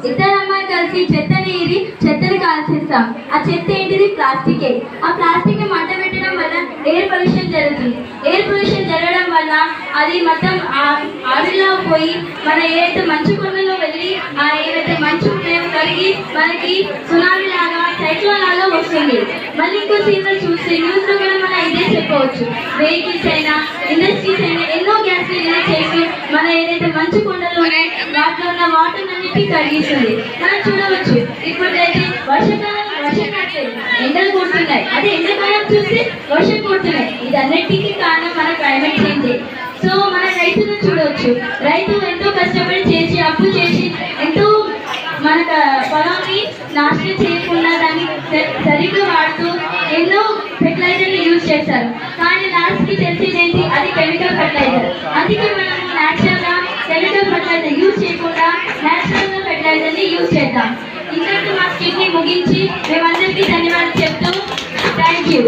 ఇద్దరు అమ్మాయి కలిసి చెత్తని ఏరి చెత్తని కాల్చేస్తాం. ఆ చెత్త ఏంటిది? ప్లాస్టికే. ఆ ప్లాస్టిక్ మంట పెట్టడం వల్ల ఎయిర్ పొల్యూషన్ జరుగుతుంది. ఎయిర్ పొల్యూషన్ జరగడం వల్ల అది మొత్తం ఆవిరిలో పోయి మన ఏదైతే మంచు కొండలో వెళ్ళి ఆ ఏదైతే మంచు కలిగి మనకి సునామీ లాగా సైక్లోన్ లాగా వస్తుంది. మళ్ళీ ఇంకో సీజన్ చూస్తే న్యూస్ లో కూడా మనం ఇదే చెప్పవచ్చు. వెహికల్స్ అయినా ఇండస్ట్రీస్ అయినా ఎన్నో గ్యాస్ రిలీజ్ చేసి మన ఏదైతే మంచు కొండలో వాటిలో ఉన్న వాటర్ అన్నిటికీ కలిగిస్తుంది. మనం చూడవచ్చు ఇప్పుడైతే వర్షాకాలం వర్షం కాట్లేదు, ఎండలు కొడుతున్నాయి. అదే ఎండాకాలం చూస్తే వర్షం కొడుతున్నాయి. ఇది అన్నిటికీ కారణం మన క్లైమేట్ చేంజ్. సో మన రైతులను చూడవచ్చు. రైతు ఎంతో కష్టపడి చేసి అప్పు చేసి ఎంతో మన పొలాన్ని నాశనం చేయకుండా దాన్ని సరిగ్గా వాడుతూ ఎన్నో ఫెర్టిలైజర్ని యూజ్ చేస్తారు. కానీ లాస్ట్కి తెలిసేదేంటి? అది కెమికల్ ఫెర్టిలైజర్. అందుకే మనం న్యాచురల్గా కెమికల్ ఫెర్టిలైజర్ యూజ్ చేయకుండా న్యాచురల్గా ఫెర్టిలైజర్ని యూజ్ చేద్దాం. ఇంతకు మా స్కిట్ని ముగించి మేమందరికీ ధన్యవాదాలు చెప్తూ థ్యాంక్ యూ.